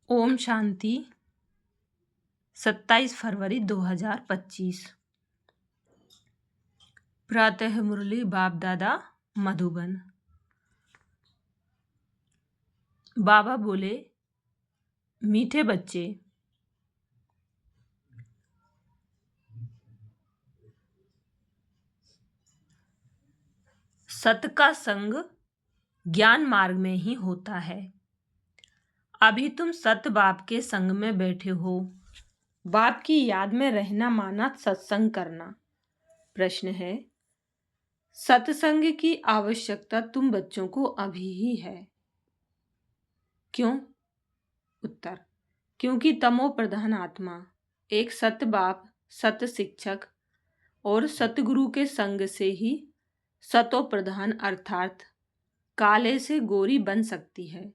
ओम शांति। 27 फरवरी 2025। प्रातः मुरली बाप दादा मधुबन। बाबा बोले, मीठे बच्चे, सत का संग ज्ञान मार्ग में ही होता है। अभी तुम सत बाप के संग में बैठे हो। बाप की याद में रहना माना सत्संग करना। प्रश्न है, सत्संग की आवश्यकता तुम बच्चों को अभी ही है। क्यों? उत्तर, क्योंकि तमो प्रधान आत्मा एक सत बाप, सत शिक्षक और सतगुरु के संग से ही सतो प्रधान अर्थात काले से गोरी बन सकती है।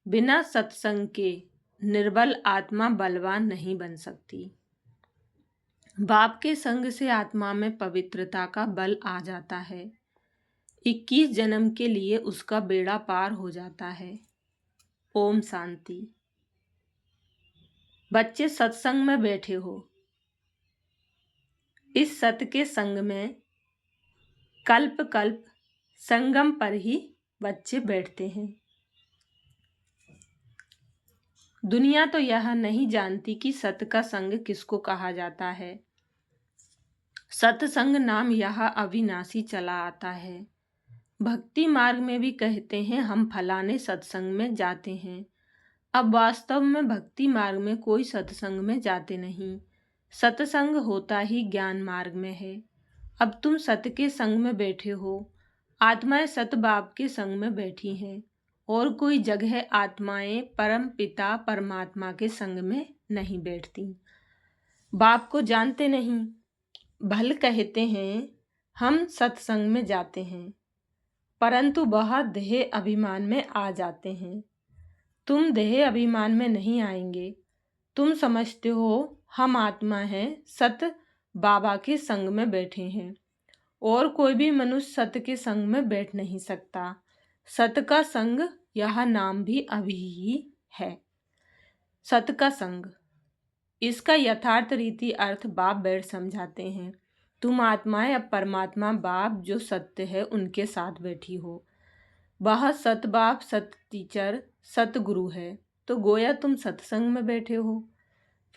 बिना सत्संग के निर्बल आत्मा बलवान नहीं बन सकती। बाप के संग से आत्मा में पवित्रता का बल आ जाता है। 21 जन्म के लिए उसका बेड़ा पार हो जाता है। ओम शांति। बच्चे सत्संग में बैठे हो। इस सत के संग में कल्प कल्प संगम पर ही बच्चे बैठते हैं। दुनिया तो यह नहीं जानती कि सत का संग किसको कहा जाता है। सत्संग नाम यह अविनाशी चला आता है। भक्ति मार्ग में भी कहते हैं हम फलाने सत्संग में जाते हैं। अब वास्तव में भक्ति मार्ग में कोई सत्संग में जाते नहीं। सत्संग होता ही ज्ञान मार्ग में है। अब तुम सत के संग में बैठे हो। आत्माएं सत बाप के संग में बैठी हैं और कोई जगह आत्माएं परम पिता परमात्मा के संग में नहीं बैठती। बाप को जानते नहीं, भल कहते हैं हम सत्संग में जाते हैं, परंतु वह देह अभिमान में आ जाते हैं। तुम देह अभिमान में नहीं आएंगे। तुम समझते हो हम आत्मा हैं, सत बाबा के संग में बैठे हैं और कोई भी मनुष्य सत के संग में बैठ नहीं सकता। सत का संग यह नाम भी अभी ही है। सत का संग, इसका यथार्थ रीति अर्थ बाप बैठ समझाते हैं। तुम आत्माएं अब परमात्मा बाप जो सत्य है उनके साथ बैठी हो। वह सत बाप, सत टीचर, सतगुरु है, तो गोया तुम सत्संग में बैठे हो।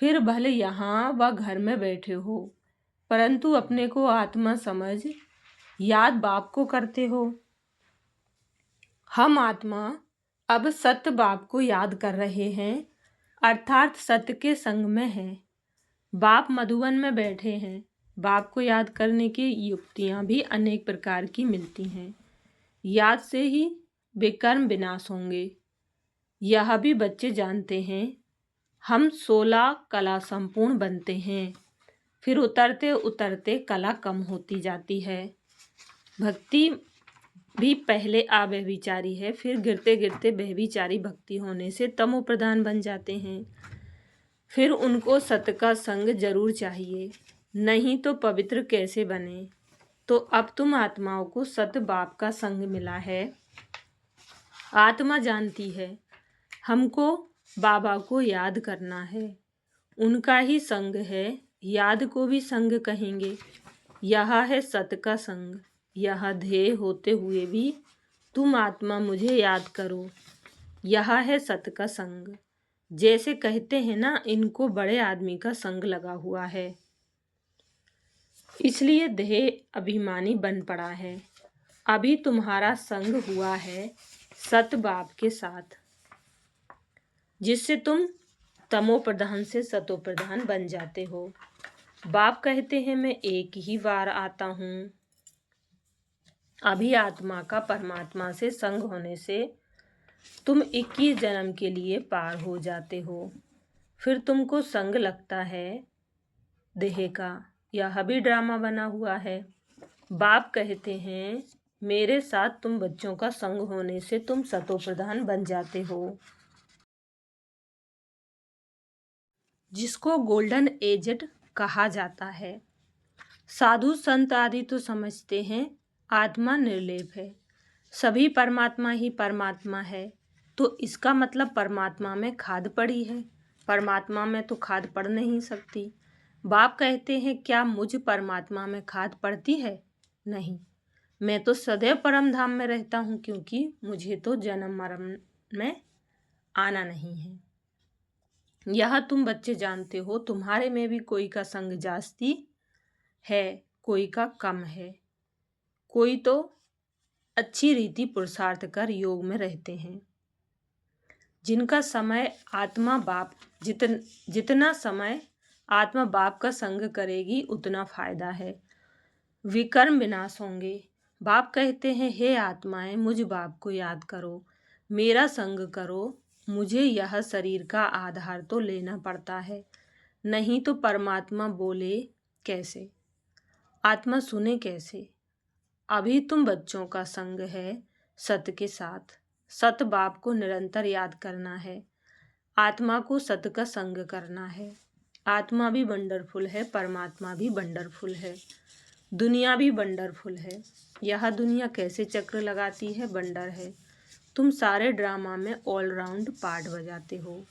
फिर भले यहाँ व घर में बैठे हो, परंतु अपने को आत्मा समझ याद बाप को करते हो। हम आत्मा अब सत्य बाप को याद कर रहे हैं, अर्थात सत्य के संग में हैं। बाप मधुबन में बैठे हैं। बाप को याद करने की युक्तियाँ भी अनेक प्रकार की मिलती हैं। याद से ही विकर्म विनाश होंगे, यह भी बच्चे जानते हैं। हम 16 कला संपूर्ण बनते हैं, फिर उतरते उतरते कला कम होती जाती है। भक्ति भी पहले अव्यभिचारी है, फिर गिरते गिरते व्यभिचारी भक्ति होने से तमो प्रधान बन जाते हैं। फिर उनको सत का संग जरूर चाहिए, नहीं तो पवित्र कैसे बने। तो अब तुम आत्माओं को सत बाप का संग मिला है। आत्मा जानती है हमको बाबा को याद करना है, उनका ही संग है, याद को भी संग कहेंगे। यह है सत का संग। यह ध्येय होते हुए भी तुम आत्मा मुझे याद करो, यह है सत का संग। जैसे कहते हैं ना, इनको बड़े आदमी का संग लगा हुआ है, इसलिए ध्येय अभिमानी बन पड़ा है। अभी तुम्हारा संग हुआ है सत बाप के साथ, जिससे तुम तमो प्रधान से सतो प्रधान बन जाते हो। बाप कहते हैं मैं एक ही बार आता हूँ। अभी आत्मा का परमात्मा से संग होने से तुम 21 जन्म के लिए पार हो जाते हो। फिर तुमको संग लगता है देह का, यह भी ड्रामा बना हुआ है। बाप कहते हैं मेरे साथ तुम बच्चों का संग होने से तुम सतो प्रधान बन जाते हो, जिसको गोल्डन एजड कहा जाता है। साधु संत आदि तो समझते हैं आत्मा निर्लेप है, सभी परमात्मा ही परमात्मा है। तो इसका मतलब परमात्मा में खाद पड़ी है। परमात्मा में तो खाद पड़ नहीं सकती। बाप कहते हैं, क्या मुझ परमात्मा में खाद पड़ती है? नहीं, मैं तो सदैव परम धाम में रहता हूँ, क्योंकि मुझे तो जन्म मरण में आना नहीं है। यह तुम बच्चे जानते हो। तुम्हारे में भी कोई का संग जास्ती है, कोई का कम है। कोई तो अच्छी रीति पुरुषार्थ कर योग में रहते हैं, जिनका समय आत्मा बाप जितना समय आत्मा बाप का संग करेगी उतना फायदा है। विकर्म विनाश होंगे। बाप कहते हैं, हे आत्माएं, मुझ बाप को याद करो, मेरा संग करो। मुझे यह शरीर का आधार तो लेना पड़ता है, नहीं तो परमात्मा बोले कैसे, आत्मा सुने कैसे। अभी तुम बच्चों का संग है सत के साथ। सत बाप को निरंतर याद करना है, आत्मा को सत का संग करना है। आत्मा भी वंडरफुल है, परमात्मा भी वंडरफुल है, दुनिया भी वंडरफुल है। यह दुनिया कैसे चक्र लगाती है, वंडर है। तुम सारे ड्रामा में ऑलराउंड पार्ट बजाते हो।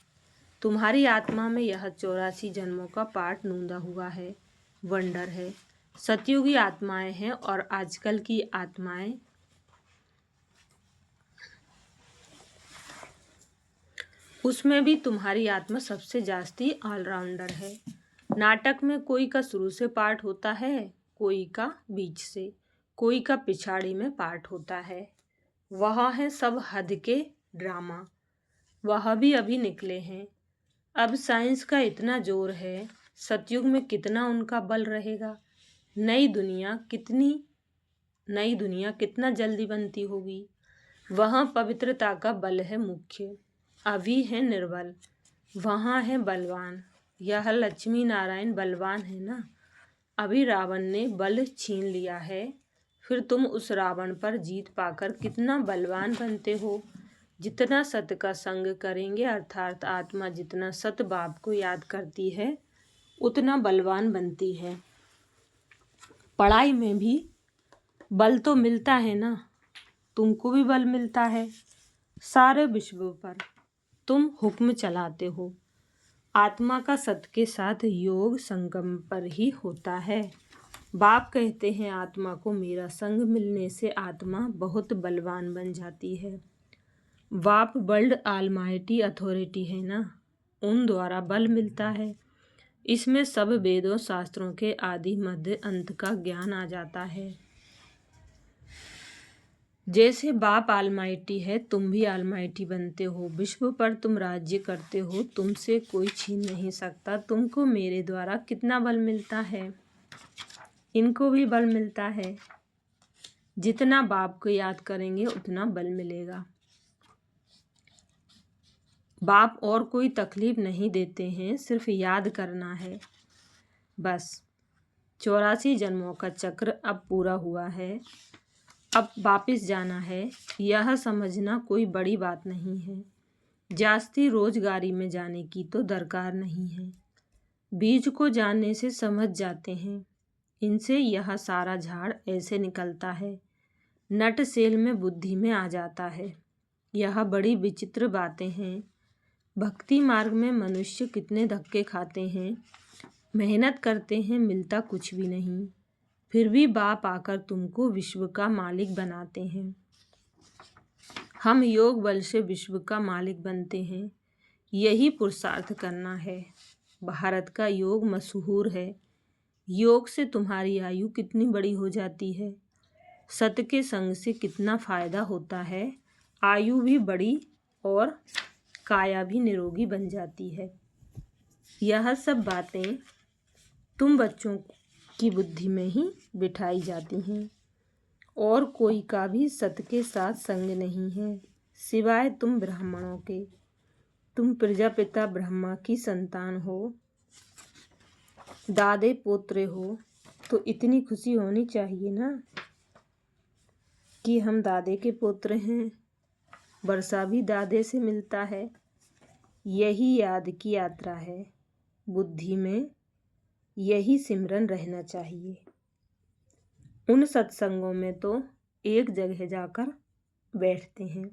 तुम्हारी आत्मा में यह 84 जन्मों का पार्ट नूंदा हुआ है, वंडर है। सतयुगी आत्माएं हैं और आजकल की आत्माएं उसमें भी तुम्हारी आत्मा सबसे जास्ती ऑलराउंडर है। नाटक में कोई का शुरू से पार्ट होता है, कोई का बीच से, कोई का पिछाड़ी में पार्ट होता है। वह है सब हद के ड्रामा, वह भी अभी निकले हैं। अब साइंस का इतना जोर है, सतयुग में कितना उनका बल रहेगा। नई दुनिया कितना जल्दी बनती होगी। वहाँ पवित्रता का बल है मुख्य, अभी है निर्बल, वहाँ है बलवान। यह लक्ष्मी नारायण बलवान है ना। अभी रावण ने बल छीन लिया है, फिर तुम उस रावण पर जीत पाकर कितना बलवान बनते हो। जितना सत का संग करेंगे, अर्थात आत्मा जितना सत बाप को याद करती है, उतना बलवान बनती है। पढ़ाई में भी बल तो मिलता है ना, तुमको भी बल मिलता है। सारे विश्व पर तुम हुक्म चलाते हो। आत्मा का सत के साथ योग संगम पर ही होता है। बाप कहते हैं, आत्मा को मेरा संग मिलने से आत्मा बहुत बलवान बन जाती है। बाप वर्ल्ड ऑलमाइटी अथॉरिटी है ना, उन द्वारा बल मिलता है। इसमें सब वेदों शास्त्रों के आदि मध्य अंत का ज्ञान आ जाता है। जैसे बाप ऑलमाइटी है, तुम भी ऑलमाइटी बनते हो। विश्व पर तुम राज्य करते हो, तुमसे कोई छीन नहीं सकता। तुमको मेरे द्वारा कितना बल मिलता है, इनको भी बल मिलता है। जितना बाप को याद करेंगे उतना बल मिलेगा। बाप और कोई तकलीफ नहीं देते हैं, सिर्फ याद करना है बस। 84 जन्मों का चक्र अब पूरा हुआ है, अब वापस जाना है। यह समझना कोई बड़ी बात नहीं है। जास्ती रोजगारी में जाने की तो दरकार नहीं है। बीज को जानने से समझ जाते हैं, इनसे यह सारा झाड़ ऐसे निकलता है। नट सेल में बुद्धि में आ जाता है। यह बड़ी विचित्र बातें हैं। भक्ति मार्ग में मनुष्य कितने धक्के खाते हैं, मेहनत करते हैं, मिलता कुछ भी नहीं। फिर भी बाप आकर तुमको विश्व का मालिक बनाते हैं। हम योग बल से विश्व का मालिक बनते हैं। यही पुरुषार्थ करना है। भारत का योग मशहूर है। योग से तुम्हारी आयु कितनी बड़ी हो जाती है। सत के संग से कितना फायदा होता है। आयु भी बड़ी और काया भी निरोगी बन जाती है। यह सब बातें तुम बच्चों की बुद्धि में ही बिठाई जाती हैं, और कोई का भी सत के साथ संग नहीं है सिवाय तुम ब्राह्मणों के। तुम प्रजापिता ब्रह्मा की संतान हो, दादे पोत्रे हो, तो इतनी खुशी होनी चाहिए ना कि हम दादे के पुत्र हैं। वर्षा भी दादे से मिलता है। यही याद की यात्रा है। बुद्धि में यही सिमरन रहना चाहिए। उन सत्संगों में तो एक जगह जाकर बैठते हैं।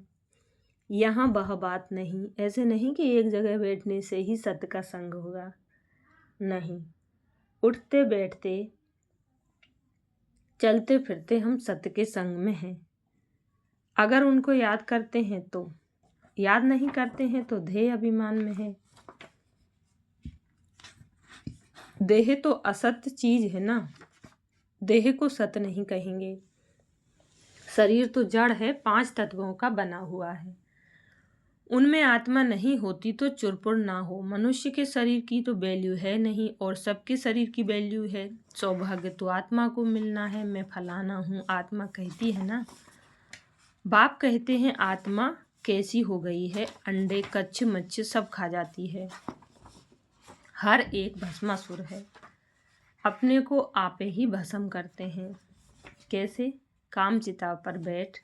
यहाँ वह बात नहीं। ऐसे नहीं कि एक जगह बैठने से ही सत का संग होगा, नहीं। उठते बैठते चलते फिरते हम सत के संग में हैं। अगर उनको याद करते हैं तो, याद नहीं करते हैं तो ध्येय अभिमान में है। देह तो असत्य चीज है ना, देह को सत नहीं कहेंगे। शरीर तो जड़ है, 5 तत्वों का बना हुआ है। उनमें आत्मा नहीं होती तो चुरपुर ना हो। मनुष्य के शरीर की तो वैल्यू है नहीं और सबके शरीर की वैल्यू है। सौभाग्य तो आत्मा को मिलना है। मैं फलाना हूँ, आत्मा कहती है ना। बाप कहते हैं आत्मा कैसी हो गई है, अंडे कच्छ मच्छ सब खा जाती है। हर एक भस्मासुर है, अपने को आपे ही भस्म करते हैं। कैसे? काम चिता पर बैठ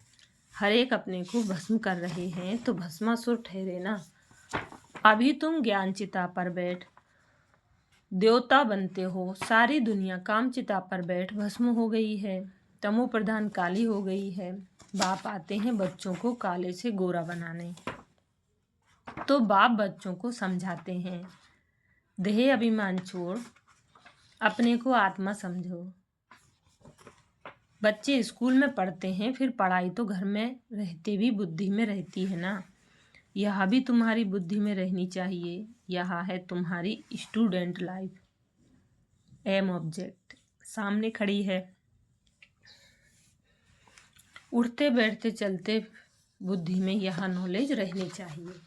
हर एक अपने को भस्म कर रहे हैं तो भस्मासुर ठहरे ना। अभी तुम ज्ञान चिता पर बैठ देवता बनते हो। सारी दुनिया काम चिता पर बैठ भस्म हो गई है, तमो प्रधान काली हो गई है। बाप आते हैं बच्चों को काले से गोरा बनाने, तो बाप बच्चों को समझाते हैं देह अभिमान छोड़, अपने को आत्मा समझो। बच्चे स्कूल में पढ़ते हैं, फिर पढ़ाई तो घर में रहते भी बुद्धि में रहती है ना। यह भी तुम्हारी बुद्धि में रहनी चाहिए। यह है तुम्हारी स्टूडेंट लाइफ। एम ऑब्जेक्ट सामने खड़ी है। उठते बैठते चलते बुद्धि में यह नॉलेज रहनी चाहिए।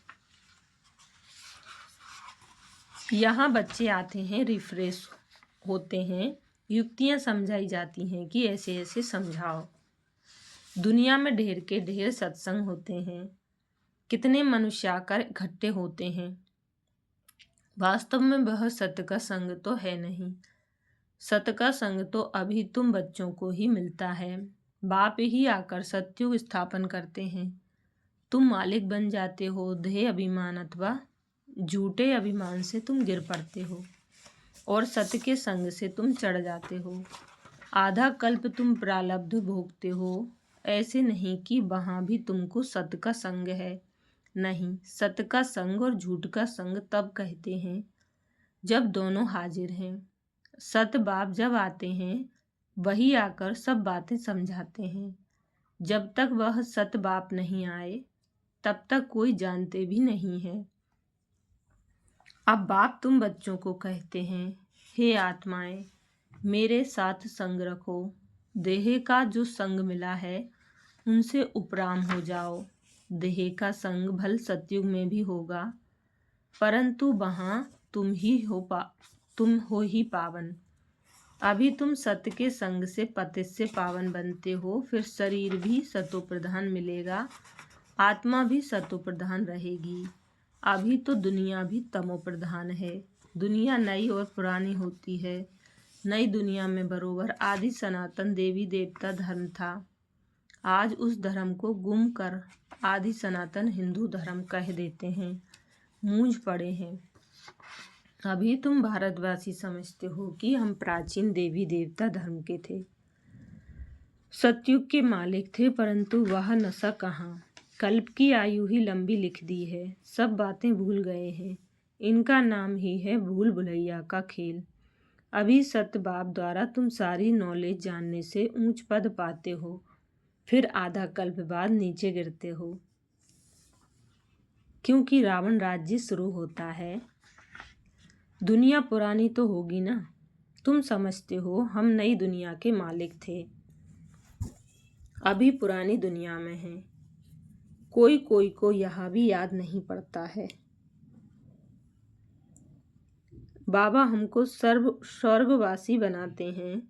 यहाँ बच्चे आते हैं, रिफ्रेश होते हैं, युक्तियाँ समझाई जाती हैं कि ऐसे ऐसे समझाओ। दुनिया में ढेर के ढेर सत्संग होते हैं, कितने मनुष्य आकर इकट्ठे होते हैं। वास्तव में वह सत्य का संग तो है नहीं। सत्य का संग तो अभी तुम बच्चों को ही मिलता है। बाप ही आकर सत्युग स्थापन करते हैं। तुम मालिक बन जाते हो। ध्येय अभिमान अथवा झूठे अभिमान से तुम गिर पड़ते हो और सत्य के संग से तुम चढ़ जाते हो। आधा कल्प तुम प्रारब्ध भोगते हो। ऐसे नहीं कि वहाँ भी तुमको सत्य का संग है, नहीं। सत्य का संग और झूठ का संग तब कहते हैं जब दोनों हाजिर हैं। सत्य बाप जब आते हैं वही आकर सब बातें समझाते हैं। जब तक वह सत्य बाप नहीं आए तब तक कोई जानते भी नहीं है। अब बाप तुम बच्चों को कहते हैं, हे आत्माएं, मेरे साथ संग रखो। देह का जो संग मिला है उनसे उपराम हो जाओ। देह का संग भल सतयुग में भी होगा, परंतु वहाँ तुम हो ही पावन। अभी तुम सत्य के संग से पतित से पावन बनते हो, फिर शरीर भी सतो प्रधान मिलेगा, आत्मा भी सतो प्रधान रहेगी। अभी तो दुनिया भी तमो प्रधान है। दुनिया नई और पुरानी होती है। नई दुनिया में बरोबर आदि सनातन देवी देवता धर्म था। आज उस धर्म को गुम कर आदि सनातन हिंदू धर्म कह देते हैं, मूंझ पड़े हैं। अभी तुम भारतवासी समझते हो कि हम प्राचीन देवी देवता धर्म के थे, सतयुग के मालिक थे, परंतु वह नशा कहाँ। कल्प की आयु ही लंबी लिख दी है, सब बातें भूल गए हैं। इनका नाम ही है भूल भुलैया का खेल। अभी सत्य बाप द्वारा तुम सारी नॉलेज जानने से ऊंच पद पाते हो, फिर आधा कल्प बाद नीचे गिरते हो, क्योंकि रावण राज्य शुरू होता है। दुनिया पुरानी तो होगी ना। तुम समझते हो हम नई दुनिया के मालिक थे, अभी पुरानी दुनिया में हैं। कोई कोई को यह भी याद नहीं पड़ता है। बाबा हमको स्वर्गवासी बनाते हैं।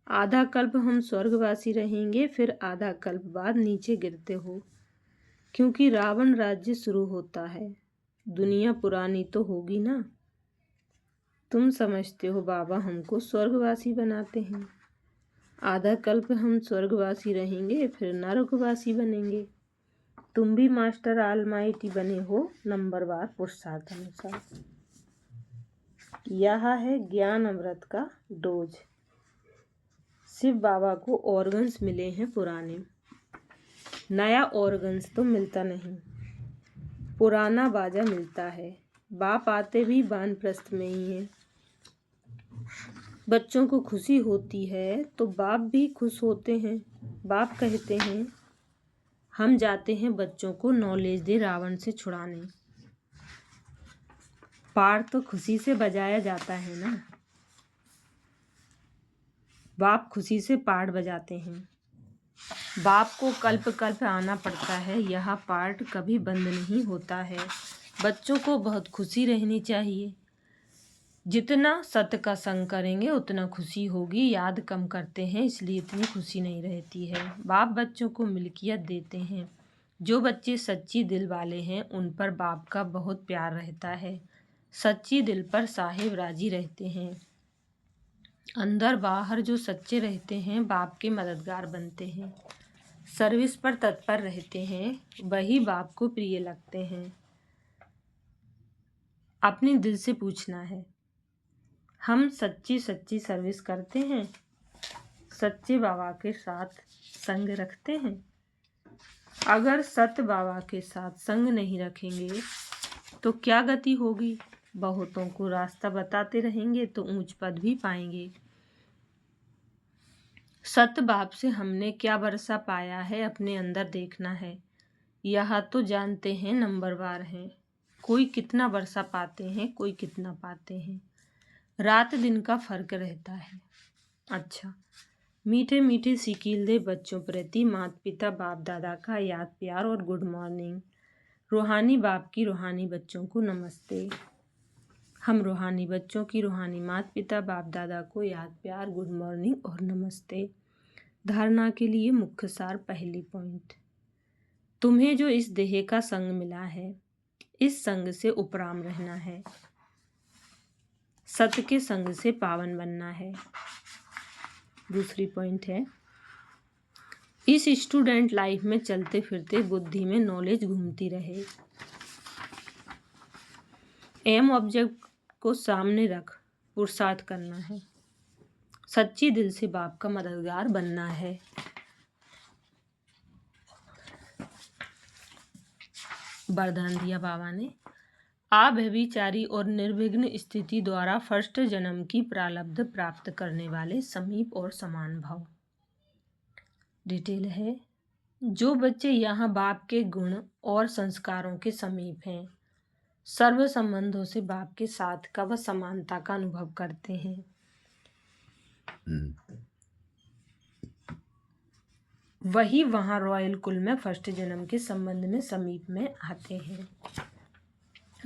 आधा कल्प हम स्वर्गवासी रहेंगे, फिर आधा कल्प बाद नीचे गिरते हो, क्योंकि रावण राज्य शुरू होता है। दुनिया पुरानी तो होगी ना। तुम समझते हो बाबा हमको स्वर्गवासी बनाते हैं। आधा कल्प हम स्वर्गवासी रहेंगे, फिर नरकवासी बनेंगे। तुम भी मास्टर ऑलमाइटी बने हो, नंबरवार पुरुषार्थ अनुसार। यह है ज्ञान अमृत का डोज। शिव बाबा को ऑर्गन्स मिले हैं पुराने, नया ऑर्गन्स तो मिलता नहीं। पुराना बाजा मिलता है। बाप आते भी वानप्रस्थ में ही हैं। बच्चों को खुशी होती है तो बाप भी खुश होते हैं। बाप कहते हैं हम जाते हैं बच्चों को नॉलेज दे रावण से छुड़ाने। पार तो खुशी से बजाया जाता है ना। बाप खुशी से पार्ट बजाते हैं। बाप को कल्प कल्प आना पड़ता है। यह पार्ट कभी बंद नहीं होता है। बच्चों को बहुत खुशी रहनी चाहिए। जितना सत्य का संग करेंगे उतना खुशी होगी। याद कम करते हैं इसलिए इतनी खुशी नहीं रहती है। बाप बच्चों को मिल्कियत देते हैं। जो बच्चे सच्ची दिल वाले हैं उन पर बाप का बहुत प्यार रहता है। सच्ची दिल पर साहिब राजी रहते हैं। अंदर बाहर जो सच्चे रहते हैं बाप के मददगार बनते हैं। सर्विस पर तत्पर रहते हैं वही बाप को प्रिय लगते हैं। अपने दिल से पूछना है हम सच्ची सच्ची सर्विस करते हैं, सच्चे बाबा के साथ संग रखते हैं। अगर सत्य बाबा के साथ संग नहीं रखेंगे तो क्या गति होगी। बहुतों को रास्ता बताते रहेंगे तो ऊंच पद भी पाएंगे। सत्य बाप से हमने क्या बरसा पाया है अपने अंदर देखना है। यह तो जानते हैं नंबरवार हैं। कोई कितना बरसा पाते हैं कोई कितना पाते हैं। रात दिन का फर्क रहता है। अच्छा, मीठे मीठे सिकील दे बच्चों प्रति माता पिता बाप दादा का याद प्यार और गुड मॉर्निंग। रूहानी बाप की रूहानी बच्चों को नमस्ते। हम रूहानी बच्चों की रूहानी माता पिता बाप दादा को याद प्यार गुड मॉर्निंग और नमस्ते। धारणा के लिए मुख्य सार पहली पॉइंट। तुम्हें जो इस देह का संग मिला है इस संग से उपराम रहना है। सत्य के संग से पावन बनना है। दूसरी पॉइंट है इस स्टूडेंट लाइफ में चलते फिरते बुद्धि में नॉलेज घूमती रहे। एम ऑब्जेक्ट को सामने रख पुरुषार्थ करना है। सच्ची दिल से बाप का मददगार बनना है। वरदान दिया बाबा ने अव्यभिचारी और निर्विघ्न स्थिति द्वारा फर्स्ट जन्म की प्रारब्ध प्राप्त करने वाले समीप और समान भाव। डिटेल है जो बच्चे यहाँ बाप के गुण और संस्कारों के समीप हैं सर्व संबंधों से बाप के साथ का व समानता का अनुभव करते हैं। वही वहाँ रॉयल कुल में फर्स्ट जन्म के संबंध में समीप में आते हैं।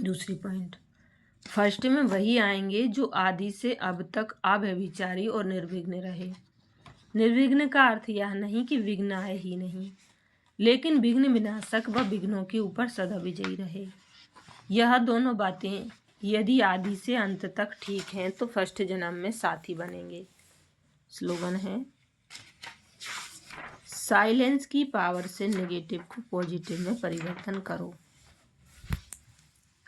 दूसरी पॉइंट फर्स्ट में वही आएंगे जो आदि से अब तक अव्यभिचारी और निर्विघ्न रहे। निर्विघ्न का अर्थ यह नहीं कि विघ्न आए ही नहीं, लेकिन विघ्न विनाशक व विघ्नों के ऊपर सदा विजयी रहे। यह दोनों बातें यदि आदि से अंत तक ठीक हैं तो फर्स्ट जन्म में साथी बनेंगे। स्लोगन है साइलेंस की पावर से नेगेटिव को पॉजिटिव में परिवर्तन करो।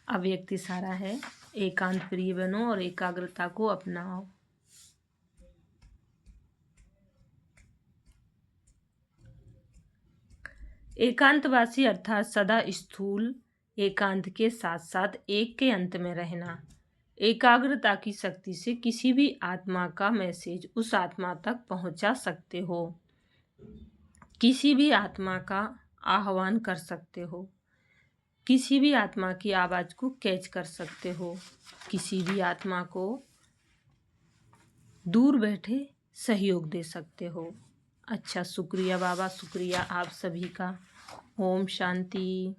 अव्यक्त इशारा है एकांत प्रिय बनो और एकाग्रता को अपनाओ। एकांतवासी अर्थात सदा स्थूल एकांत के साथ साथ एक के अंत में रहना। एकाग्रता की शक्ति से किसी भी आत्मा का मैसेज उस आत्मा तक पहुंचा सकते हो। किसी भी आत्मा का आह्वान कर सकते हो। किसी भी आत्मा की आवाज़ को कैच कर सकते हो। किसी भी आत्मा को दूर बैठे सहयोग दे सकते हो। अच्छा, शुक्रिया बाबा, शुक्रिया आप सभी का। ओम शांति।